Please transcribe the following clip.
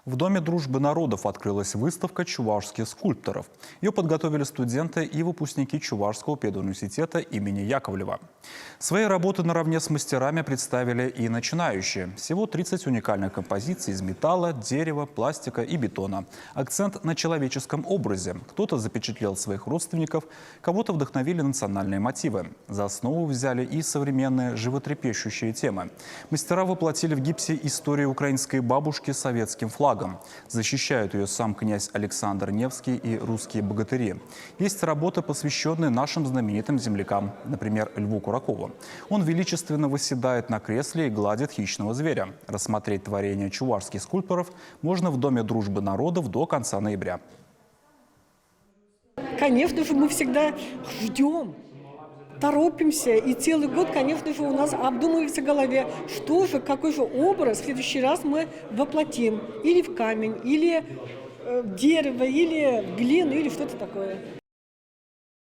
В Доме дружбы народов открылась выставка чувашских скульпторов. Ее подготовили студенты и выпускники Чувашского педуниверситета имени Яковлева. Свои работы наравне с мастерами представили и начинающие. Всего 30 уникальных композиций из металла, дерева, пластика и бетона. Акцент на человеческом образе. Кто-то запечатлел своих родственников, кого-то вдохновили национальные мотивы. За основу взяли и современные животрепещущие темы. Мастера воплотили в гипсе историю украинской бабушки с советским флагом. Защищают ее сам князь Александр Невский и русские богатыри. Есть работы, посвященные нашим знаменитым землякам, например, Льву Куракову. Он величественно восседает на кресле и гладит хищного зверя. Рассмотреть творение чувашских скульпторов можно в Доме дружбы народов до конца ноября. Конечно же, мы всегда ждем, торопимся, и целый год, конечно же, у нас обдумывается в голове, что же, какой же образ в следующий раз мы воплотим. Или в камень, или в дерево, или в глину, или что-то такое.